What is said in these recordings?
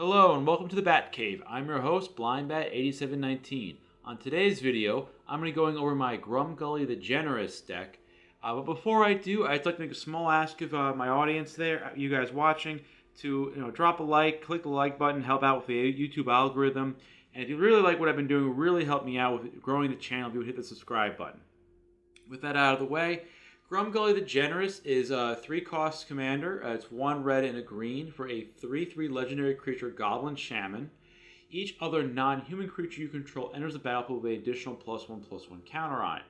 Hello and welcome to the Bat Cave. I'm your host, BlindBat8719. On today's video, I'm going to be going over my Grumgully the Generous deck. But before I do, I'd like to make a small ask of my audience there, you guys watching, to drop a like, click the like button, help out with the YouTube algorithm. And if you really like what I've been doing, it will really help me out with growing the channel if you would hit the subscribe button. With that out of the way, Grumgully the Generous is a 3-cost commander. It's 1 red and a green for a 3/3 legendary creature, Goblin Shaman. Each other non-human creature you control enters the battlefield with an additional +1/+1 counter on it.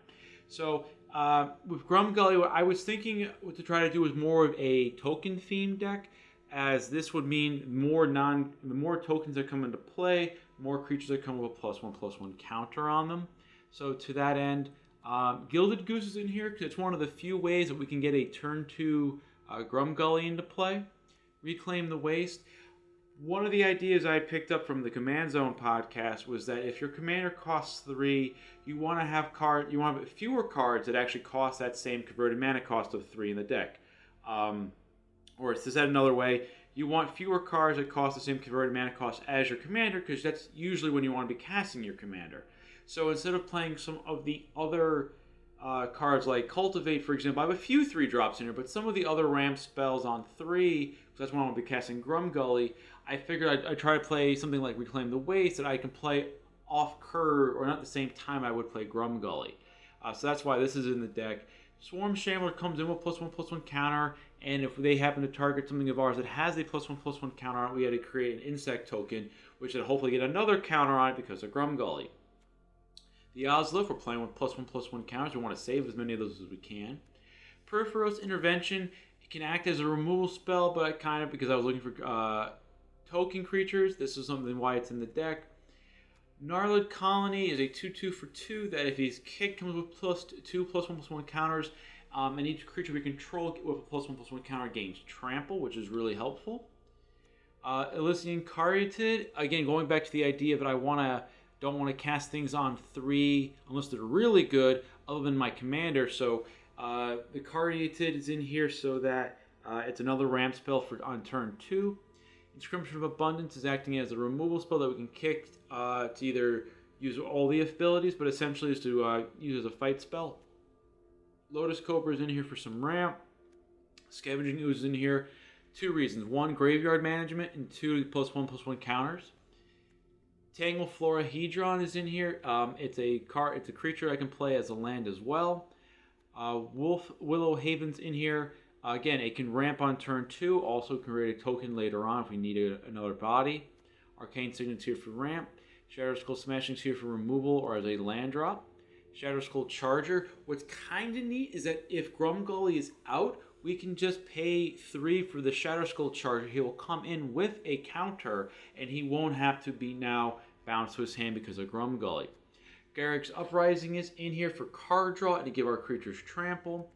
So with Grumgully, what I was thinking to try to do was more of a token-themed deck, as this would mean the more tokens that come into play, more creatures that come with a +1/+1 counter on them. So to that end, Gilded Goose is in here because it's one of the few ways that we can get a turn 2 Grumgully into play. Reclaim the Waste. One of the ideas I picked up from the Command Zone podcast was that if your commander costs 3, you want to have fewer cards that actually cost that same converted mana cost of 3 in the deck. Or to say it another way, you want fewer cards that cost the same converted mana cost as your commander, because that's usually when you want to be casting your commander. So instead of playing some of the other cards like Cultivate, for example, I have a few 3-drops in here, but some of the other ramp spells on 3, because that's when I want to be casting Grumgully, I figured I'd try to play something like Reclaim the Waste that I can play off curve, or not at the same time I would play Grumgully. So that's why this is in the deck. Swarm Shambler comes in with +1/+1 counter, and if they happen to target something of ours that has a +1/+1 counter on it, we had to create an insect token, which would hopefully get another counter on it because of Grumgully. The Ozlif, we're playing with +1/+1 counters. We want to save as many of those as we can. Peripheros Intervention, it can act as a removal spell, but because I was looking for token creatures, this is something why it's in the deck. Gnarlid Colony is a 2/2 for 2 that if he's kicked comes with +2 +1/+1 counters, and each creature we control with a +1/+1 counter gains Trample, which is really helpful. Ilysian Caryatid, again going back to the idea that I don't want to cast things on 3 unless they're really good, other than my commander. So the Caryatid is in here so that it's another ramp spell on turn 2. Inscription of Abundance is acting as a removal spell that we can kick to either use all the abilities, but essentially is to use as a fight spell. Lotus Cobra is in here for some ramp. Scavenging Ooze is in here. 2 reasons. 1, graveyard management, and 2, +1/+1 counters. Tangled Florahedron is in here. It's a creature I can play as a land as well. Willow Haven's in here. Again, it can ramp on turn 2. Also can create a token later on if we need another body. Arcane Signet's here for ramp. Shatterskull Smashing's here for removal or as a land drop. Shatterskull Charger. What's kind of neat is that if Grumgully is out, we can just pay 3 for the Shatterskull Charger. He will come in with a counter, and he won't have to be now bound to his hand because of Grumgully. Garruk's Uprising is in here for card draw and to give our creatures trample.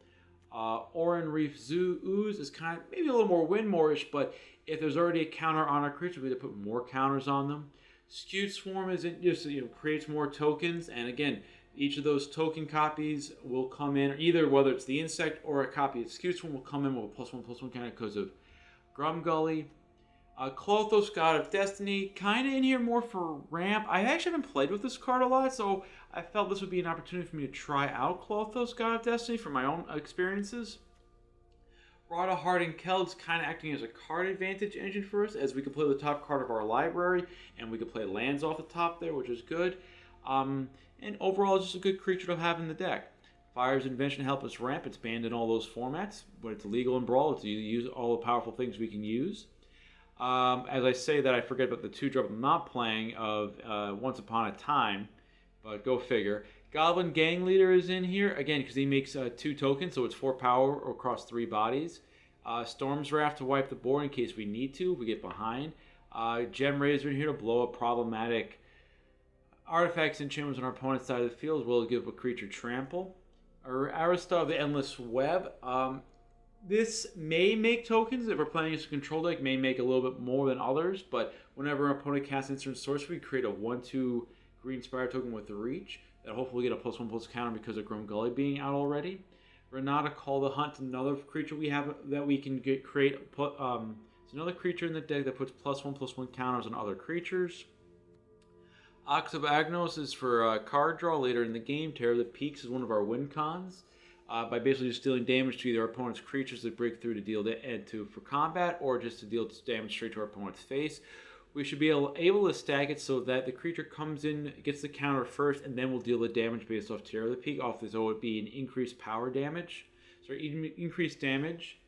Oran-Rief Ooze is kind of maybe a little more win-more-ish, but if there's already a counter on our creature, we have to put more counters on them. Scute Swarm is just creates more tokens, and again, each of those token copies will come in, either whether it's the insect or a copy of Scute Swarm will come in with a +1/+1 counter because of Grumgully. Klothys, God of Destiny, kind of in here more for ramp. I actually haven't played with this card a lot, so I felt this would be an opportunity for me to try out Klothys, God of Destiny for my own experiences. Rada Hardened Keld's kind of acting as a card advantage engine for us, as we can play the top card of our library, and we can play lands off the top there, which is good. And overall, it's just a good creature to have in the deck. Fire's Invention help us ramp. It's banned in all those formats, but it's illegal in Brawl. It's use all the powerful things we can use. As I say that, I forget about the 2-drop I'm not playing of Once Upon a Time, but go figure. Goblin Gang Leader is in here, again, because he makes 2 tokens, so it's 4 power across 3 bodies. Storm's Wrath to wipe the board in case we need to, if we get behind. Gemrazer in here to blow up problematic artifacts and enchantments on our opponent's side of the field, as well as give a creature trample. Arasta of the Endless Web. This may make tokens, if we're playing as a control deck, may make a little bit more than others, but whenever our opponent casts instant sorcery, we create a 1/2 green Spire token with the reach that hopefully get a +1/+ counter because of Grumgully being out already. Renata, Call the Hunt, another creature we have that we can create It's another creature in the deck that puts +1/+1 counters on other creatures. Ox of Agnos is for card draw later in the game. Terror of the Peaks is one of our win cons. By basically just dealing damage to either our opponent's creatures that break through to deal for combat, or just to deal damage straight to our opponent's face. We should be able to stack it so that the creature comes in, gets the counter first, and then we'll deal the damage based off Terror of the Peak. So it would be an increased power damage. So increased damage.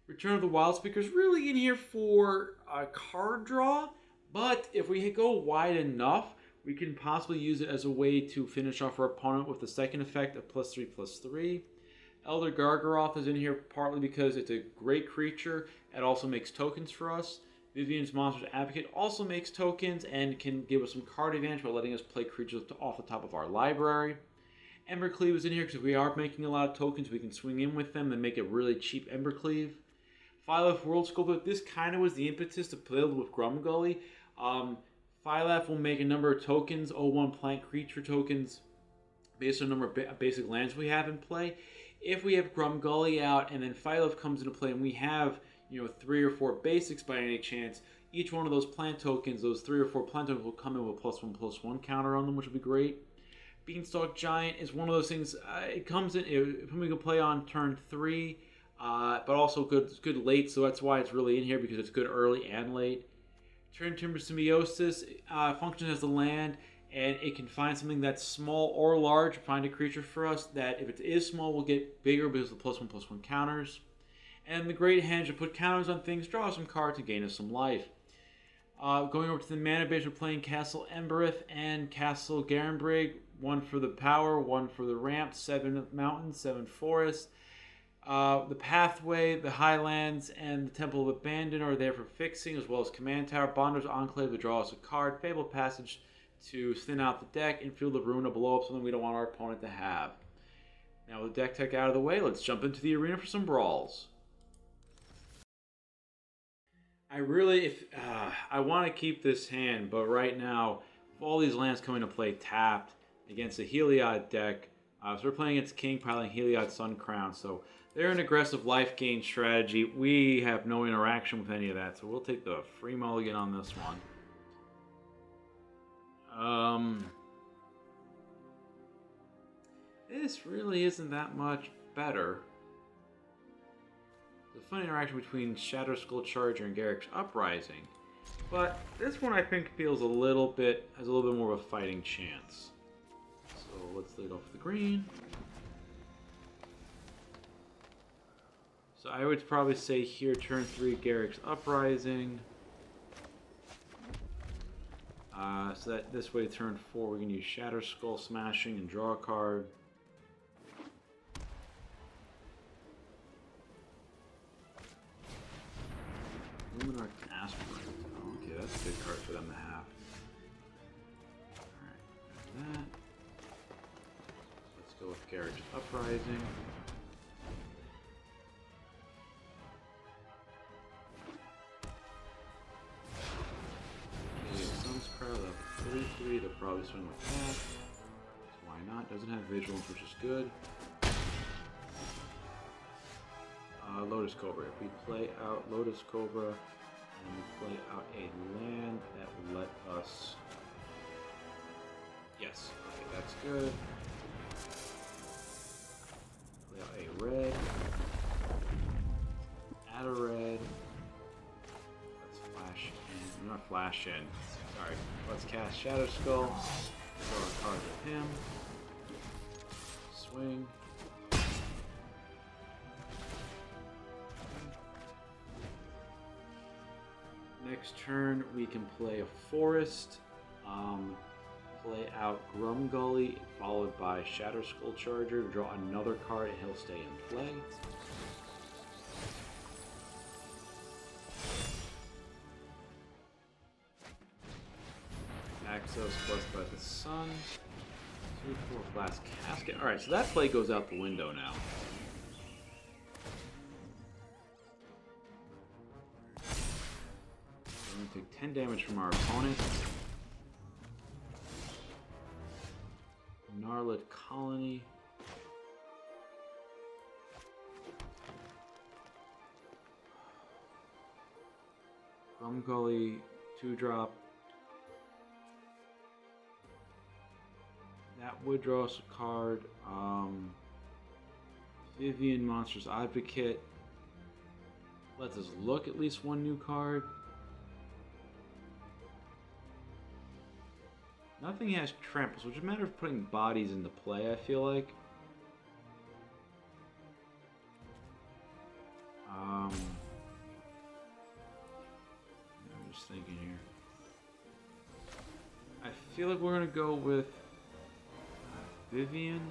Return of the Wild Speaker is really in here for a card draw, but if we go wide enough, we can possibly use it as a way to finish off our opponent with the second effect of +3/+3. Elder Gargaroth is in here partly because it's a great creature. It also makes tokens for us. Vivian's Monster's Advocate also makes tokens and can give us some card advantage by letting us play creatures off the top of our library. Embercleave is in here because if we are making a lot of tokens, we can swing in with them and make a really cheap Embercleave. 5-Life World Sculptor, this kind of was the impetus to play with Grumgully. 5-Life will make a number of tokens, 0/1 plant creature tokens, based on the number of basic lands we have in play. If we have Grumgully out and then 5-Life comes into play and we have 3 or 4 basics by any chance, each one of those plant tokens, those 3 or 4 plant tokens will come in with +1/+1 counter on them, which would be great. Beanstalk Giant is one of those things, it comes in, we can play on turn 3, but also good late, so that's why it's really in here, because it's good early and late. Turn Timber Symbiosis functions as a land, and it can find something that's small or large, find a creature for us that if it is small will get bigger because of the +1/+1 counters. And the Great Hand should put counters on things, draw some cards, and gain us some life. Going over to the mana base, we're playing Castle Embereth and Castle Garenbrig. 1 for the power, 1 for the ramp, 7 mountains, 7 forests. The Pathway, the Highlands, and the Temple of Abandon are there for fixing, as well as Command Tower. Bonder's Enclave to draw us a card. Fabled Passage to thin out the deck. And Field of Ruin to blow up something we don't want our opponent to have. Now with the deck tech out of the way, let's jump into the arena for some brawls. I want to keep this hand, but right now, with all these lands coming to play tapped against a Heliod deck, so we're playing against King, piling Heliod Sun Crown, so they're an aggressive life gain strategy. We have no interaction with any of that, so we'll take the free mulligan on this one. This really isn't that much better. There's a fun interaction between Shatterskull Charger and Garruk's Uprising, but this one I think has a little bit more of a fighting chance. So let's lead off with the green. So I would probably say here, turn 3, Garruk's Uprising. So that this way, turn 4, we can use Shatterskull Smashing and draw a card. Luminarch Aspirant. Oh, okay, that's a good card for them to have. Alright, that. Let's go with Garruk's Uprising. Sunscrow, 3/3, they'll probably swing with that. So why not? Doesn't have Vigilance, which is good. Lotus Cobra. If we play out Lotus Cobra and we play out a land, that will let us... Yes, okay, that's good. Play out a red. Add a red. Let's flash in. Not flash in. Sorry. Let's cast Shatterskull. Draw a card with him. Swing. Next turn, we can play a forest, play out Grumgully, followed by Shatterskull Charger, draw another card, and he'll stay in play. Axos blessed by the sun. 2/4 Blast Casket. Alright, so that play goes out the window now. Take 10 damage from our opponent. Gnarlid Colony. Grumgully 2-drop. That would draw us a card. Vivian Monsters Advocate lets us look at least one new card. Nothing has trample, so it's a matter of putting bodies into play, I feel like. I'm just thinking here. I feel like we're going to go with Vivian.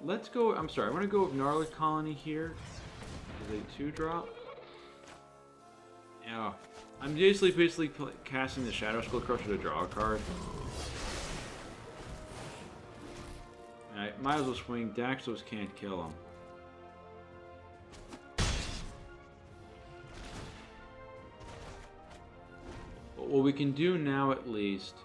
Let's go, I'm sorry, I'm going to go with Gnarlid Colony here. Is a 2-drop. Yeah, I'm basically casting the Shatterskull Charger to draw a card. Alright, might as well swing. Daxos can't kill him. But what we can do now at least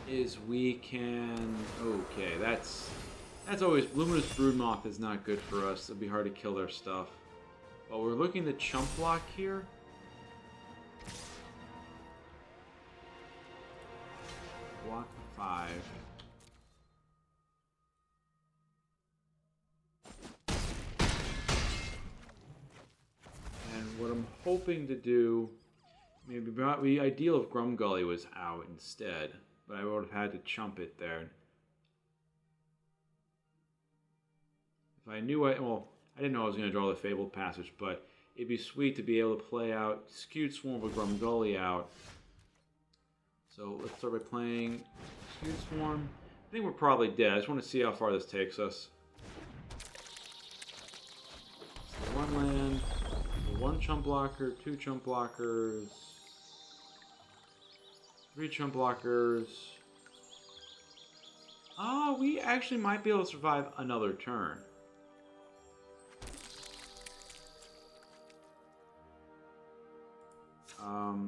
is we can... Okay, that's always... Luminous Broodmoth is not good for us. It'll be hard to kill their stuff. But we're looking to chump block here. Block 5. And what I'm hoping to do... Maybe it would be ideal if Grumgully was out instead. But I would have had to chump it there. If I knew well, I didn't know I was going to draw the Fabled Passage, but it'd be sweet to be able to play out Scute Swarm with Grumgully out. So let's start by playing Scute Swarm. I think we're probably dead. I just want to see how far this takes us. So 1 land, 1 chump blocker, 2 chump blockers, 3 chump blockers. Ah, we actually might be able to survive another turn.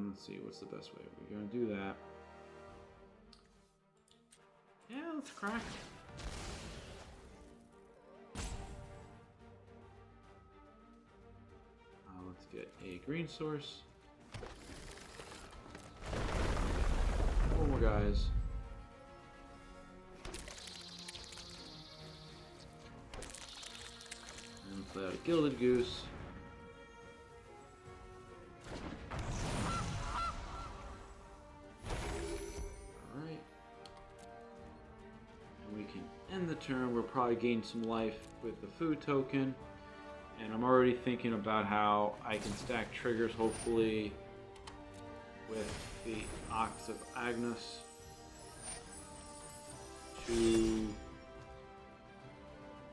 Let's see, what's the best way? We're gonna do that. Yeah, let's crack. Let's get a green source. 4 more guys. And play out a Gilded Goose. End the turn, we'll probably gain some life with the food token, and I'm already thinking about how I can stack triggers hopefully with the Ox of Agnes to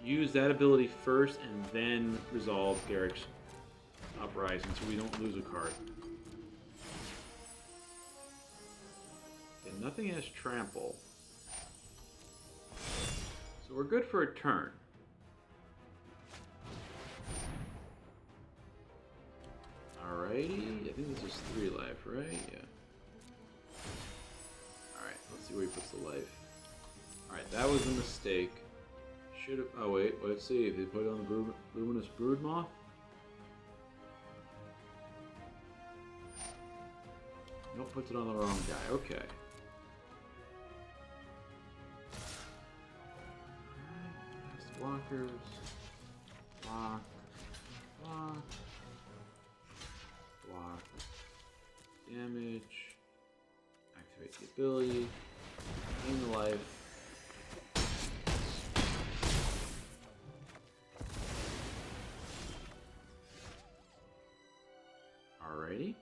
use that ability first and then resolve Garrick's Uprising so we don't lose a card. And nothing has trample. So we're good for a turn. Alrighty, I think this is 3 life, right? Yeah. Alright, let's see where he puts the life. Alright, that was a mistake. Should have. Oh wait, let's see if he put it on the Luminous Broodmoth. Nope, puts it on the wrong guy. Okay. Blockers, block, block, block, damage, activate the ability, gain the life. Alrighty.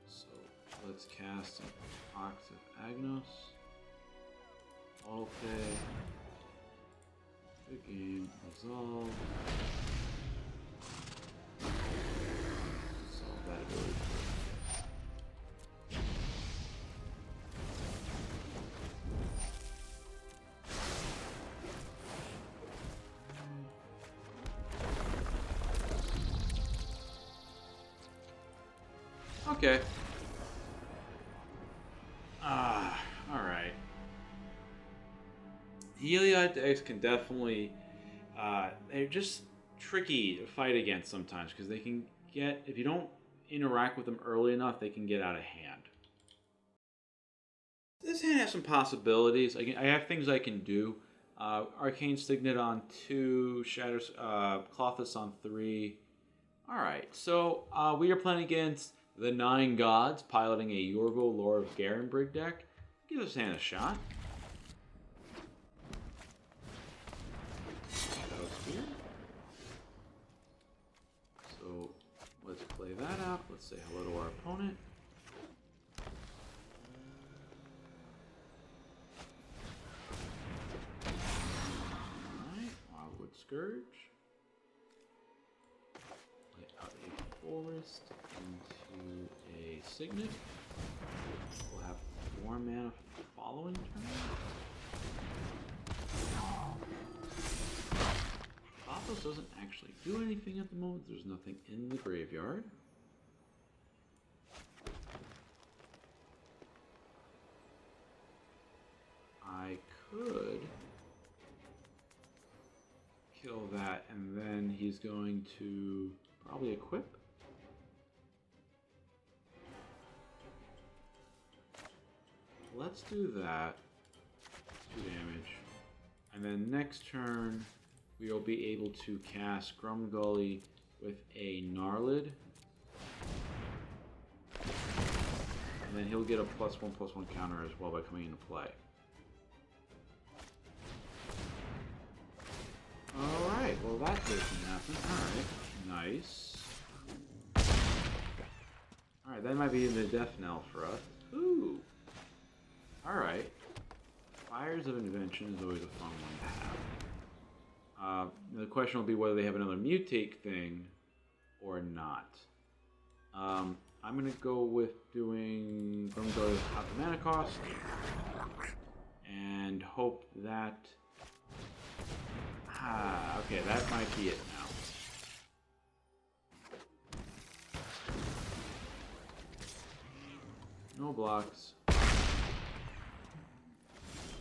So let's cast an Ox of Agnos. Okay. The game resolve. Solve that ability. Okay. Alright. Heliod decks can definitely, they're just tricky to fight against sometimes because they can get, if you don't interact with them early enough, they can get out of hand. This hand has some possibilities. I have things I can do. Arcane Signet on 2, Klothys on 3. Alright, so we are playing against the 9 Gods, piloting a Yorvo Lord of Garenbrig deck. Give this hand a shot. Shadow Spear. So let's play that out. Let's say hello to our opponent. Alright, Wildwood Scourge. Play out a Forest into a Signet. We'll have 4 mana for the following turn. Klothys doesn't actually do anything at the moment. There's nothing in the graveyard. I could kill that, and then he's going to probably equip. Let's do that. 2 damage. And then next turn, we will be able to cast Grumgully with a Gnarlid. And then he'll get a +1/+1 counter as well by coming into play. Alright, well that doesn't happen. Alright, nice. Alright, that might be the death knell for us. Ooh. Alright. Fires of Invention is always a fun one to have. The question will be whether they have another mutate thing or not. I'm going to go with doing Grumgully without the mana cost and hope that... okay, that might be it now. No blocks.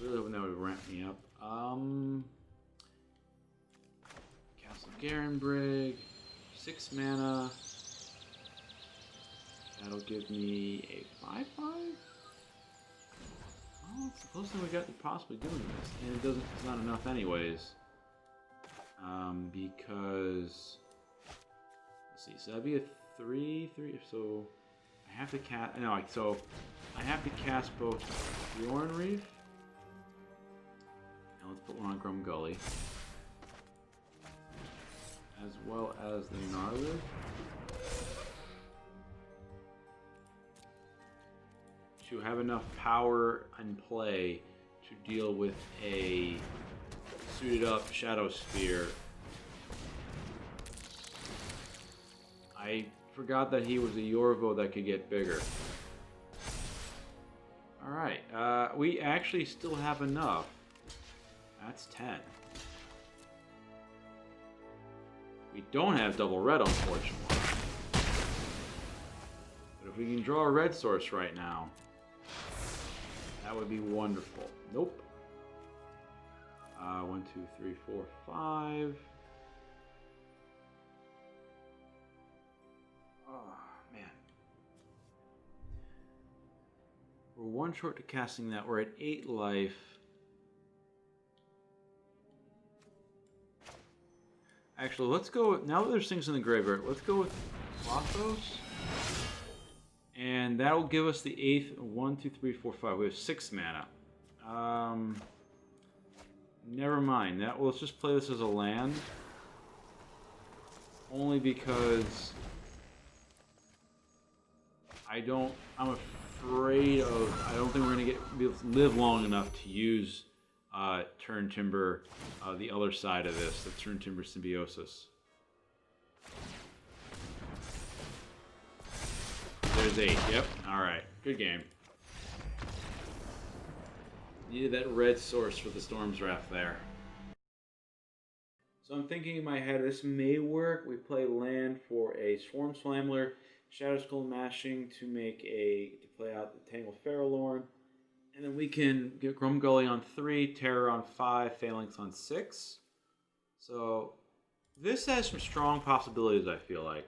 Really hoping that would ramp me up. Castle Garenbrig, 6 mana. That'll give me a 5/5? Well, it's the closest thing we got to possibly doing this. And it doesn't, it's not enough anyways. Because, let's see, so that'd be a 3/3, so I have to cast, no, so I have to cast both the Oran-Rief, and let's put one on Grumgully, as well as the Gnarlid. To have enough power and play to deal with a suited up Shadow Sphere. I forgot that he was a Yorvo that could get bigger. Alright, we actually still have enough. That's 10. We don't have double red, unfortunately. But if we can draw a red source right now, that would be wonderful. Nope. 1, 2, 3, 4, 5. Oh, man. We're 1 short to casting that. We're at 8 life. Actually, let's go with, now that there's things in the graveyard, let's go with Klothys. And that'll give us the 8th. 1, 2, 3, 4, 5. We have 6 mana. Never mind. That, well, let's just play this as a land. Only because I'm afraid of, I don't think we're going to live long enough to use Turn Timber, the other side of this, the Turn Timber Symbiosis. There's 8, yep. Alright, good game. Needed that red source for the Storm's Wrath there. So I'm thinking in my head, this may work. We play land for a Swarm Shambler, Shatterskull Mashing to play out the Tangled Florahedron, And then we can get Grumgully on 3, Terror on 5, Phalanx on 6. So this has some strong possibilities, I feel like.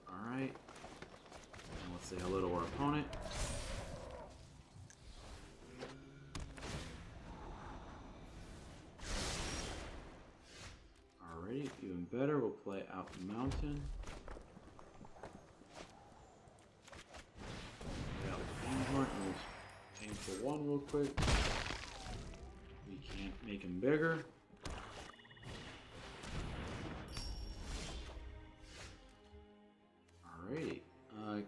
Alright. And let's say hello to our opponent. Alrighty, even better, we'll play Out the Mountain. Aim for 1 real quick. We can't make him bigger. Alrighty.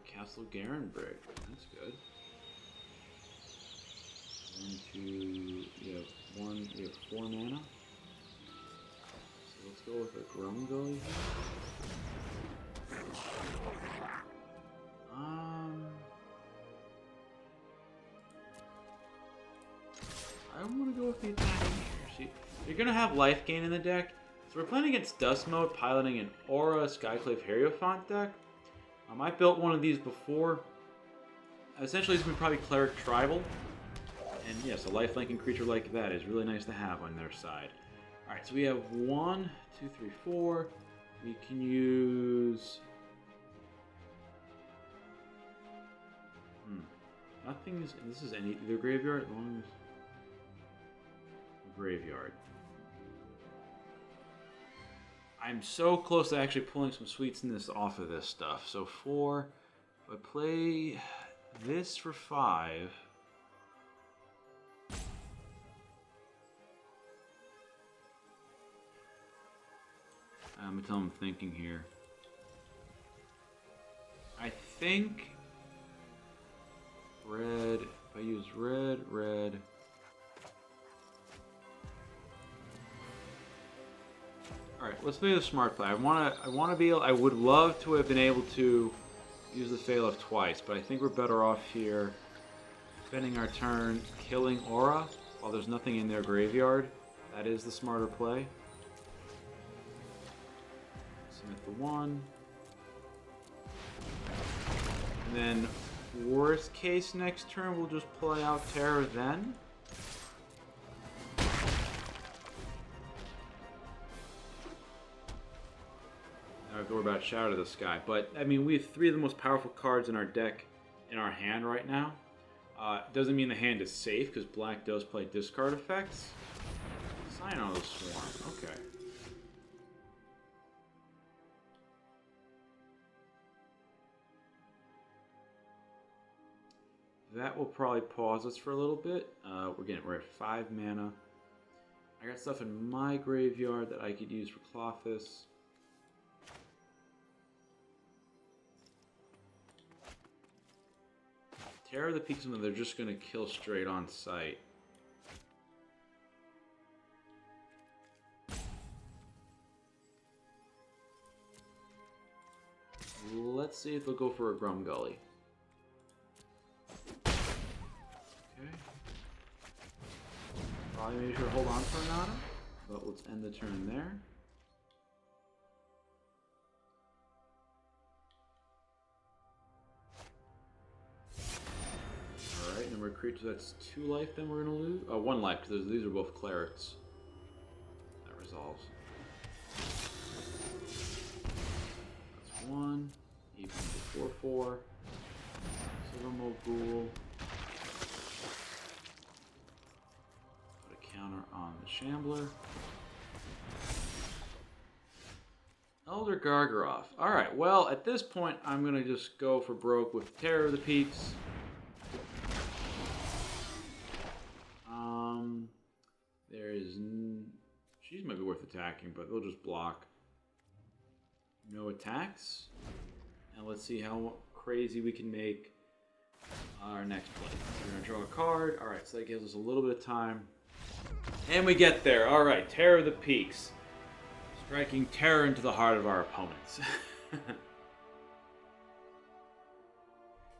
Castle Garenbrig. That's good. 1, 2, we have 4 mana. So let's go with a Grumgully here. I want to go with the attacking here. See, you're going to have life gain in the deck. So we're playing against Dustmote, piloting an Orah Skyclave Hierophant deck. I built one of these before. Essentially, it's going to be probably Cleric Tribal. And yes, a lifelinking creature like that is really nice to have on their side. Alright, so we have 1, 2, 3, 4. We can use... Nothing is... This is either graveyard, as long as... Graveyard. I'm so close to actually pulling some sweetness off of this stuff. So 4, if I play this for 5, I'm gonna tell him I'm thinking here. I think red. If I use red. Alright, let's play the smart play. I wanna be able, I would love to have been able to use the Phalef twice, but I think we're better off here spending our turn killing Orah while there's nothing in their graveyard. That is the smarter play. Submit the 1. And then worst case next turn we'll just play out Terror then. Go about Shadow to the Sky, but I mean we have 3 of the most powerful cards in our deck in our hand right now. Doesn't mean the hand is safe because black does play discard effects. Sign on the Swarm, okay. That will probably pause us for a little bit. We're at 5 mana. I got stuff in my graveyard that I could use for Klothys. Terror the Peaks, and they're just going to kill straight on sight. Let's see if they'll go for a Grumgully. Okay. Probably maybe should hold on for Renata, but let's end the turn there. Number of creatures, that's 2 life, then we're going to lose. Oh, 1 life, because these are both clerics. That resolves. That's 1. Even to 4/4. Silvermold Ghoul. Put a counter on the Shambler. Elder Gargaroth. Alright, well, at this point, I'm going to just go for broke with Terror of the Peaks. She might be worth attacking, but they'll just block. No attacks. And let's see how crazy we can make our next play. We're going to draw a card. Alright, so that gives us a little bit of time. And we get there. Alright, Terror of the Peaks. Striking terror into the heart of our opponents.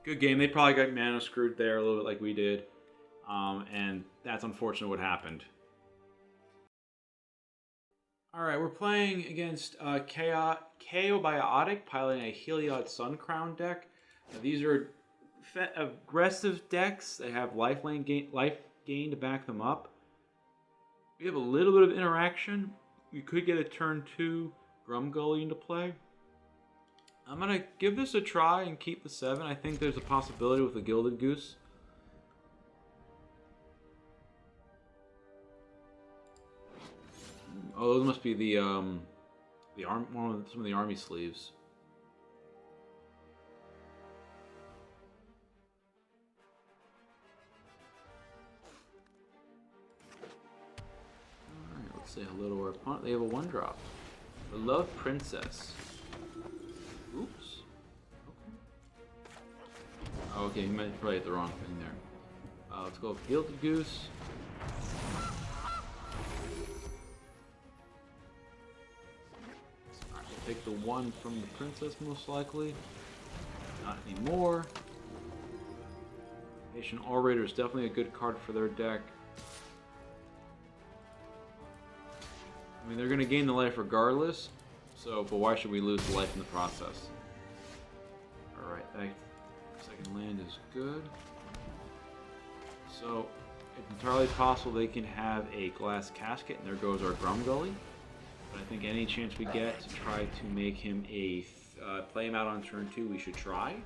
Good game. They probably got mana screwed there a little bit like we did. And that's unfortunate what happened. Alright, we're playing against ChaoBiotic, piloting a Heliod Sun Crown deck. Now, these are aggressive decks that have life gain to back them up. We have a little bit of interaction. We could get a turn 2 Grumgully into play. I'm going to give this a try and keep the 7. I think there's a possibility with the Gilded Goose. Oh, those must be some of the army sleeves. Alright, let's say hello to our opponent. They have a 1-drop. Beloved Princess. Oops. Okay. Okay, he might probably hit the wrong thing there. Let's go with Gilded Goose. Alright, we'll take the 1 from the Princess most likely. Not anymore. Patient Orator is definitely a good card for their deck. I mean, they're going to gain the life regardless, but why should we lose the life in the process? Alright, that second land is good. So, it's entirely possible they can have a glass casket, and there goes our Grumgully. But I think any chance we get to try to make him play him out on turn 2, we should try.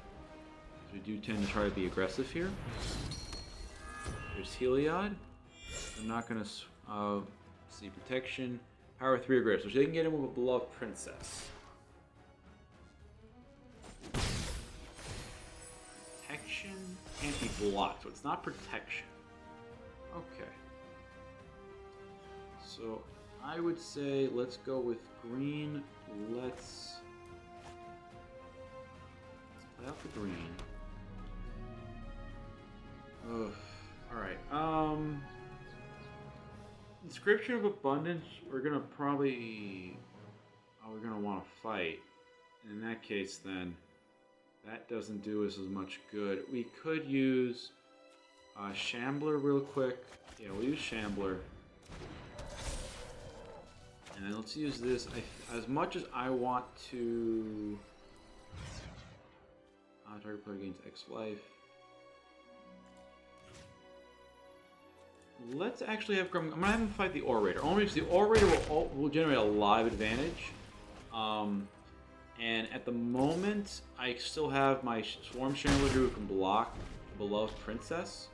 We do tend to try to be aggressive here. There's Heliod. I'm not going to see protection. Power 3 aggressive, so they can get him with a Beloved Princess. Protection can't be blocked, so it's not protection. Okay. So I would say let's go with green. Let's play out the green. Ugh. Alright. Inscription of Abundance, we're gonna probably... Oh, we're gonna want to fight. And in that case, then, that doesn't do us as much good. We could use Shambler real quick. Yeah, we'll use Shambler. And then let's use this. As much as I want to... target player gains X life. Let's actually have I'm gonna have him fight the Orator. Only because the Orator will generate a lot of advantage. And at the moment, I still have my Swarm Shambler who can block the Beloved Princess.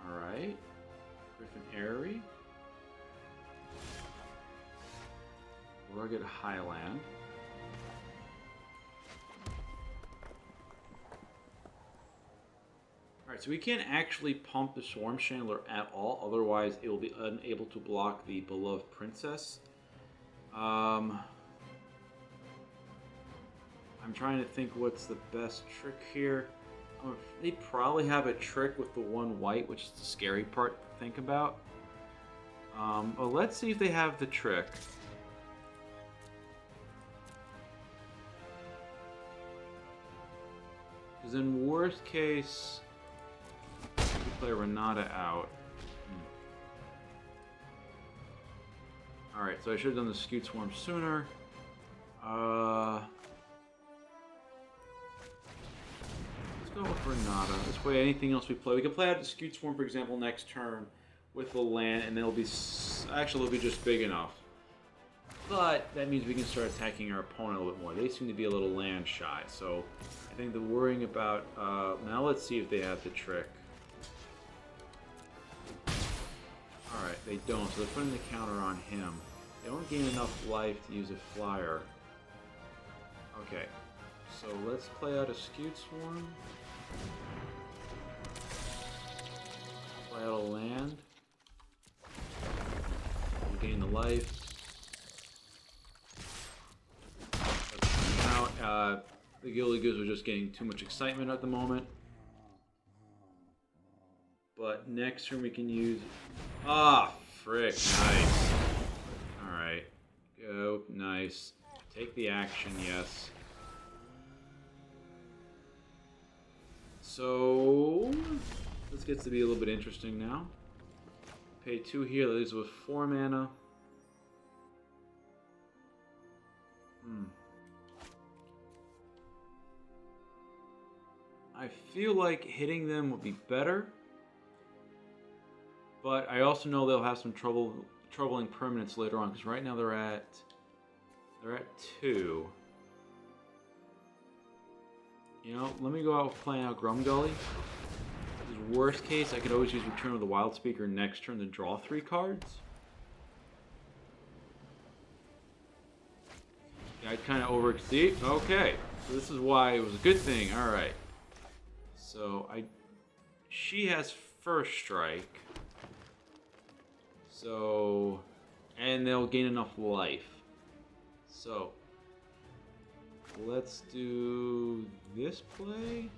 Alright. Griffin Airy. Rugged Highland. Alright, so we can't actually pump the Swarm Shambler at all, otherwise it will be unable to block the Beloved Princess. I'm trying to think what's the best trick here. They probably have a trick with the 1 white, which is the scary part to think about. Well, let's see if they have the trick. Because in worst case... play Renata out. Alright, so I should have done the Scute Swarm sooner. Let's go with Renata. This way, anything else we play, we can play out the Scute Swarm, for example, next turn with the land, and it'll be actually it'll be just big enough. But that means we can start attacking our opponent a little bit more. They seem to be a little land shy, so I think the worrying about. Now let's see if they have the trick. Alright, they don't, so they're putting the counter on him. They don't gain enough life to use a flyer. Okay, so let's play out a Scute Swarm. Play out a land. We'll gain the life. Now, the Gilded Goose are just getting too much excitement at the moment. But next turn we can use... Ah, frick. Nice. Alright. Go. Nice. Take the action, yes. So... this gets to be a little bit interesting now. Pay 2 here. That leaves with 4 mana. I feel like hitting them would be better. But I also know they'll have some troubling permanents later on, because right now they're at 2. You know, let me go out playing out Grumgully. Worst case, I could always use Return of the Wild Speaker next turn to draw 3 cards. Yeah, I'd kind of overexceed. Okay, so this is why it was a good thing. All right. So she has first strike. So, and they'll gain enough life. So, let's do this play.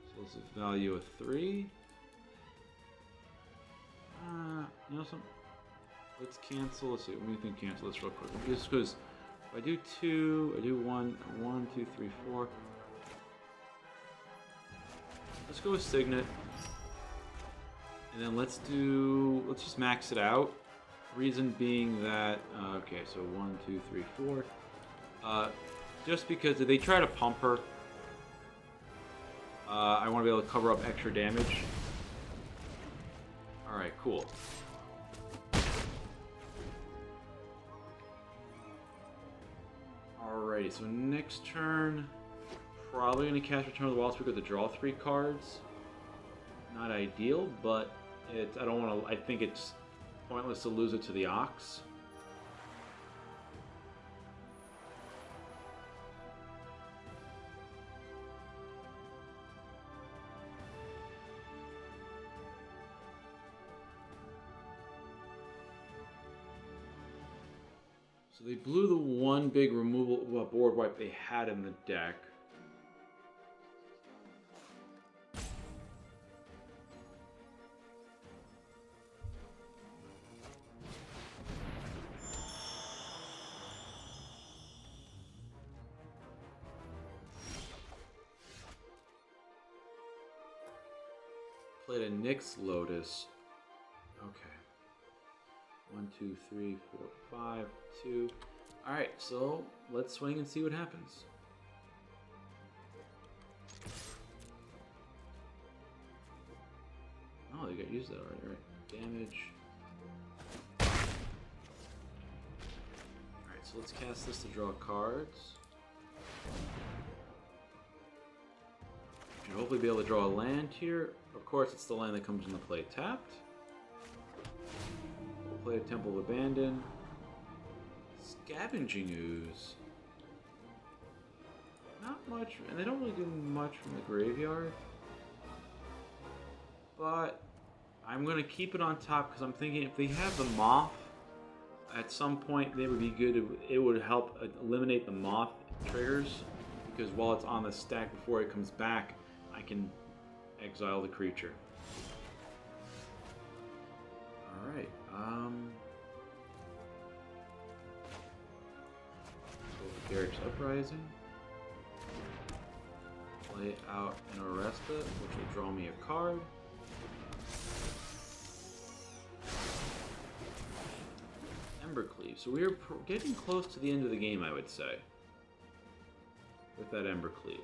So it's a value of 3. You know something? Let's cancel. Let's see. What do you think? Cancel this real quick. Just because if I do 2, I do 1, 1, 2, 3, 4. Let's go with Signet. And then let's just max it out. Reason being that, okay, so 1, 2, 3, 4. Just because if they try to pump her, I want to be able to cover up extra damage. Alright, cool. Alrighty, so next turn, probably going to cast Return of the Wild Speaker to draw 3 cards. Not ideal, but I don't want to. I think it's pointless to lose it to the Ox. So they blew the one big removal board wipe they had in the deck. Played a Nyx Lotus. Okay. 1, 2, 3, 4, 5, 2. Alright, so let's swing and see what happens. Oh, they got used that already, right? Damage. Alright, so let's cast this to draw cards. Should hopefully be able to draw a land here. Of course, it's the land that comes into play tapped. We'll play a Temple of Abandon. Scavenging Ooze. Not much, and they don't really do much from the graveyard. But I'm going to keep it on top because I'm thinking if they have the Moth, at some point they would be good. It would help eliminate the Moth triggers, because while it's on the stack before it comes back, I can exile the creature. Alright, so Garrick's Uprising. Play out an Arasta, which will draw me a card. Embercleave. So we are getting close to the end of the game, I would say, with that Embercleave.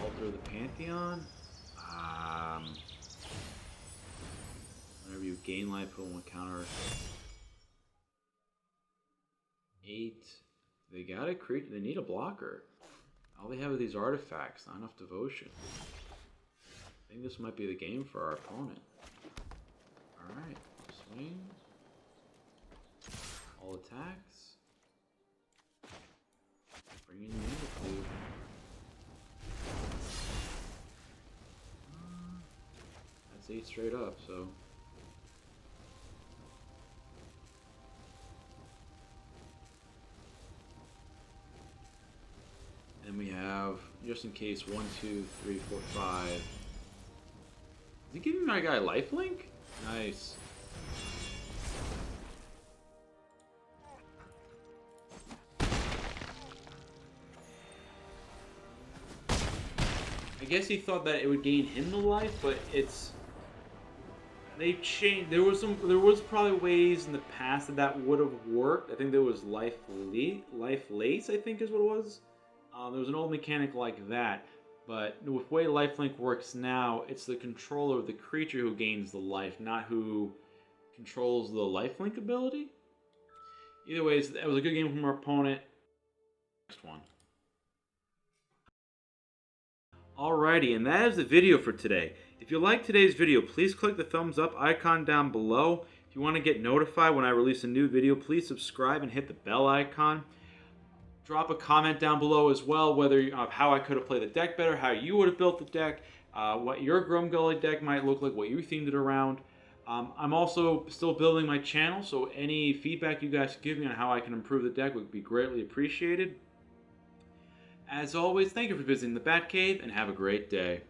Alter the Pantheon. Whenever you gain life, put one counter. 8. They got a creature. They need a blocker. All they have are these artifacts. Not enough devotion. I think this might be the game for our opponent. Alright. Swing. All attacks. Bring in the Embercleave. That's 8 straight up, so. And we have, just in case, 1, 2, 3, 4, 5. Is he giving my guy lifelink? Nice. I guess he thought that it would gain him the life, but it's... They changed. There was probably ways in the past that would have worked. I think there was life lace. I think is what it was. There was an old mechanic like that, but with the way lifelink works now, it's the controller of the creature who gains the life, not who controls the lifelink ability. Either way, that was a good game from our opponent. Next one. Alrighty, and that is the video for today. If you like today's video, please click the thumbs up icon down below. If you want to get notified when I release a new video, please subscribe and hit the bell icon. Drop a comment down below as well, whether how I could have played the deck better, how you would have built the deck, what your Grumgully deck might look like, what you themed it around. I'm also still building my channel, so any feedback you guys give me on how I can improve the deck would be greatly appreciated. As always, thank you for visiting the Batcave, and have a great day.